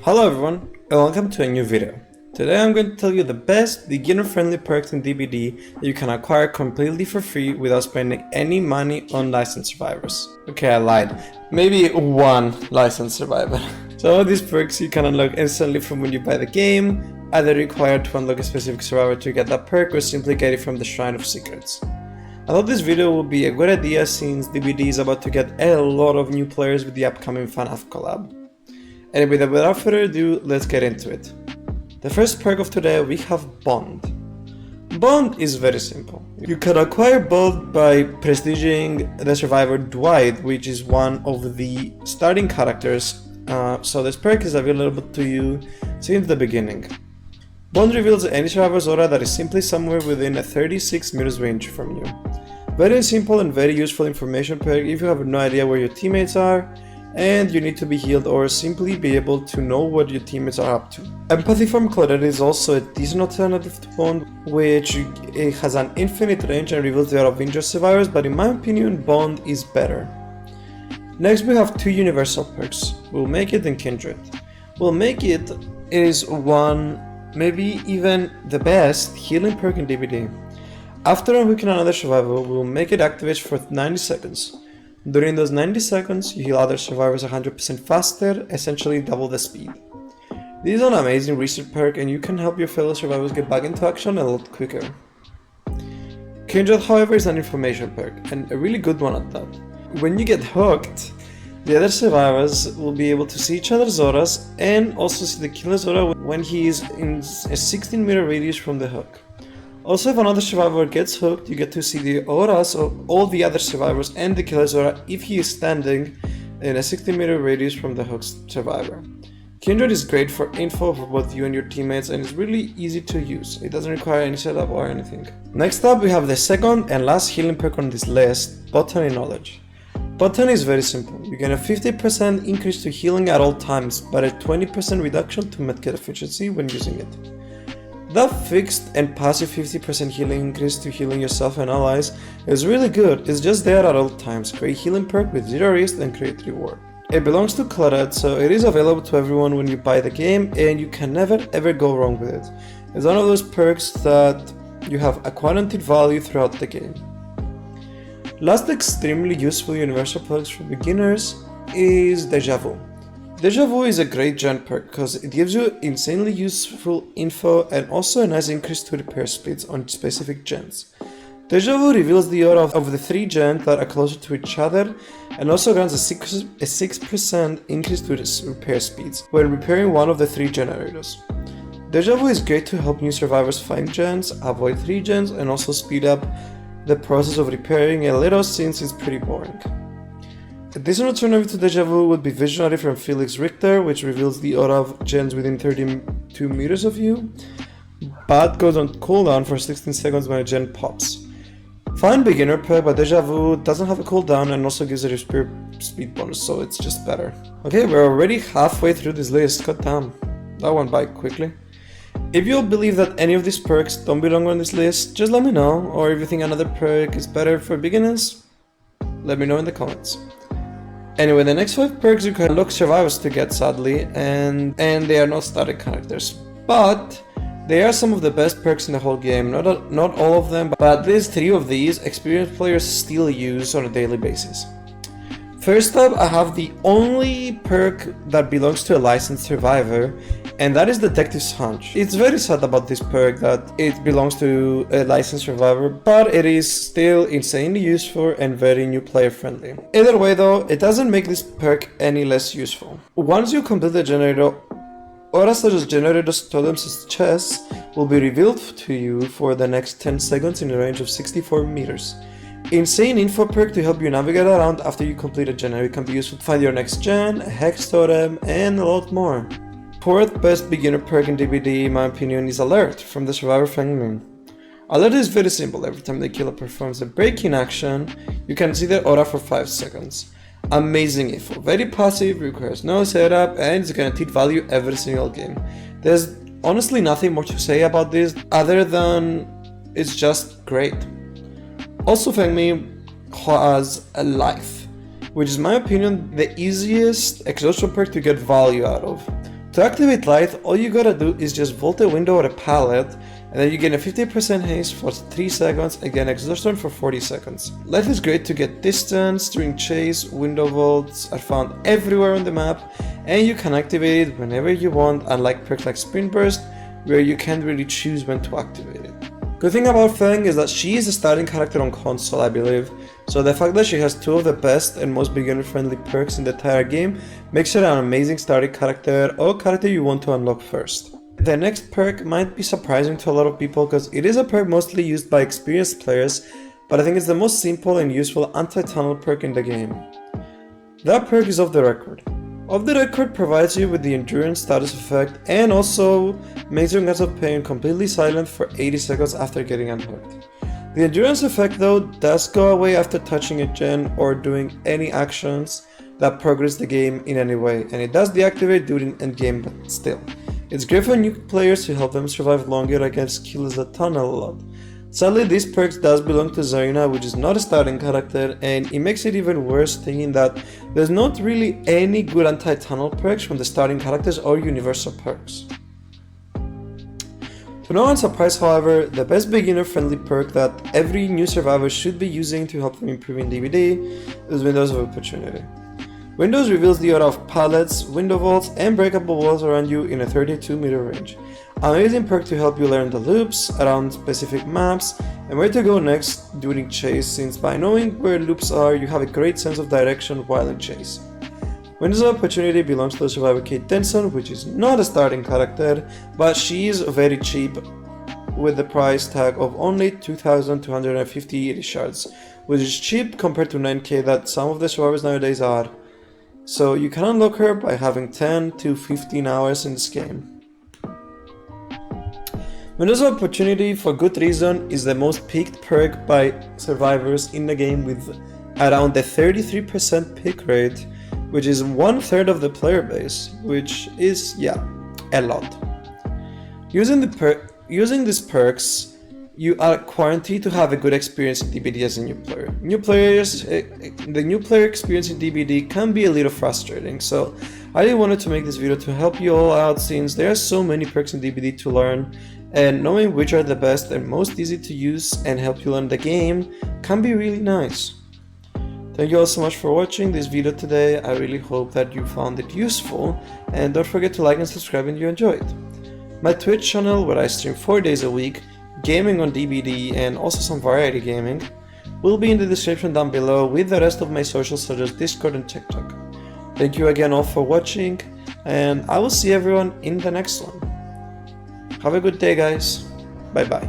Hello everyone, and welcome to a new video. Today I'm going to tell you the best beginner-friendly perks in DBD that you can acquire completely for free without spending any money on licensed survivors. Okay, I lied. Maybe one licensed survivor. So all these perks you can unlock instantly from when you buy the game, either required to unlock a specific survivor to get that perk or simply get it from the Shrine of Secrets. I thought this video would be a good idea since DBD is about to get a lot of new players with the upcoming FNAF collab. Anyway, without further ado, let's get into it. The first perk of today, we have Bond. Bond is very simple. You can acquire Bond by prestiging the survivor Dwight, which is one of the starting characters, so this perk is available to you since the beginning. Bond reveals any survivor's aura that is simply somewhere within a 36 meters range from you. Very simple and very useful information perk if you have no idea where your teammates are and you need to be healed or simply be able to know what your teammates are up to. Empathy from Kindred is also a decent alternative to Bond, which it has an infinite range and reveals the aura of injured survivors, but in my opinion Bond is better. Next we have two universal perks, We'll Make It and Kindred. We'll Make It is one, maybe even the best healing perk in DBD. After unhooking another survivor, We'll Make It activates for 90 seconds. During those 90 seconds, you heal other survivors 100% faster, essentially double the speed. This is an amazing reset perk and you can help your fellow survivors get back into action a lot quicker. Kindred, however, is an information perk, and a really good one at that. When you get hooked, the other survivors will be able to see each other's auras and also see the killer's aura when he is in a 16 meter radius from the hook. Also, if another survivor gets hooked, you get to see the auras of all the other survivors and the killer's aura if he is standing in a 60 meter radius from the hooked survivor. Kindred is great for info for both you and your teammates and is really easy to use. It doesn't require any setup or anything. Next up, we have the second and last healing perk on this list, Botany Knowledge. Botany is very simple. You get a 50% increase to healing at all times, but a 20% reduction to medkit efficiency when using it. That fixed and passive 50% healing increase to healing yourself and allies is really good. It's just there at all times. Great healing perk with zero risk and great reward. It belongs to Kindred, so it is available to everyone when you buy the game and you can never ever go wrong with it. It's one of those perks that you have a guaranteed value throughout the game. Last extremely useful universal perks for beginners is Deja Vu. Deja Vu is a great gen perk because it gives you insanely useful info and also a nice increase to repair speeds on specific gens. Deja Vu reveals the aura of the three gens that are closer to each other and also grants a 6% increase to repair speeds when repairing one of the three generators. Deja Vu is great to help new survivors find gens, avoid three gens, and also speed up the process of repairing a little since it's pretty boring. A decent alternative to Deja Vu would be Visionary from Felix Richter, which reveals the aura of gens within 32 meters of you, but goes on cooldown for 16 seconds when a gen pops. Fine beginner perk, but Deja Vu doesn't have a cooldown and also gives a repair speed bonus, so it's just better. Okay, we're already halfway through this list, god damn, that went by quickly. If you believe that any of these perks don't belong on this list, just let me know, or if you think another perk is better for beginners, let me know in the comments. Anyway, the next 5 perks you can unlock survivors to get, sadly, and they are not static characters, but they are some of the best perks in the whole game. Not all of them, but at least 3 of these experienced players still use on a daily basis. First up, I have the only perk that belongs to a licensed survivor, and that is Detective's Hunch. It's very sad about this perk that it belongs to a licensed survivor, but it is still insanely useful and very new player friendly. Either way though, it doesn't make this perk any less useful. Once you complete the generator, auras such as generators, totems, and chests will be revealed to you for the next 10 seconds in a range of 64 meters. Insane info perk to help you navigate around after you complete a generator. It can be useful to find your next gen, a hex totem, and a lot more. Fourth best beginner perk in DBD, in my opinion, is Alert from the Survivor family. Alert is very simple. Every time the killer performs a break-in action, you can see their aura for 5 seconds. Amazing info, very passive, requires no setup, and it's guaranteed value every single game. There's honestly nothing more to say about this other than it's just great. Also, family has a Lithe, which is, in my opinion, the easiest exhaustion perk to get value out of. To activate Lithe, all you gotta do is just vault the window or a pallet, and then you gain a 50% haste for 3 seconds, again exhaustion for 40 seconds. Lithe is great to get distance during chase. Window vaults are found everywhere on the map, and you can activate it whenever you want, unlike perks like Sprint Burst, where you can't really choose when to activate it. Good thing about Feng is that she is a starting character on console, I believe, so the fact that she has 2 of the best and most beginner-friendly perks in the entire game makes her an amazing starting character or character you want to unlock first. The next perk might be surprising to a lot of people because it is a perk mostly used by experienced players, but I think it's the most simple and useful anti-tunnel perk in the game. That perk is Off the Record. Off the Record provides you with the endurance status effect and also makes your Guns of Pain completely silent for 80 seconds after getting unhooked. The endurance effect though does go away after touching a gen or doing any actions that progress the game in any way, and it does deactivate during endgame, but still. It's great for new players to help them survive longer against kills that tunnel a lot. Sadly, this perk does belong to Zarina, which is not a starting character, and it makes it even worse thinking that there's not really any good anti-tunnel perks from the starting characters or universal perks. To no one's surprise, however, the best beginner-friendly perk that every new survivor should be using to help them improve in DBD is Windows of Opportunity. Windows reveals the aura of pallets, window vaults, and breakable walls around you in a 32-meter range. Amazing perk to help you learn the loops around specific maps and where to go next during chase, since by knowing where loops are, you have a great sense of direction while in chase. Windows of Opportunity belongs to the survivor Kate Denson, which is not a starting character, but she is very cheap with the price tag of only 2,250 shards, which is cheap compared to 9k that some of the survivors nowadays are. So you can unlock her by having 10 to 15 hours in this game. Windows of Opportunity, for good reason, is the most picked perk by survivors in the game with around a 33% pick rate, which is 1/3 of the player base, which is, yeah, a lot. Using these perks, you are guaranteed to have a good experience in DBD as a new player. The new player experience in DBD can be a little frustrating, so I really wanted to make this video to help you all out, since there are so many perks in DBD to learn, and knowing which are the best and most easy to use and help you learn the game can be really nice. Thank you all so much for watching this video today. I really hope that you found it useful, and don't forget to like and subscribe if you enjoyed. My Twitch channel, where I stream 4 days a week, gaming on DBD and also some variety gaming, will be in the description down below with the rest of my socials such as Discord and TikTok. Thank you again all for watching, and I will see everyone in the next one. Have a good day, guys. Bye bye.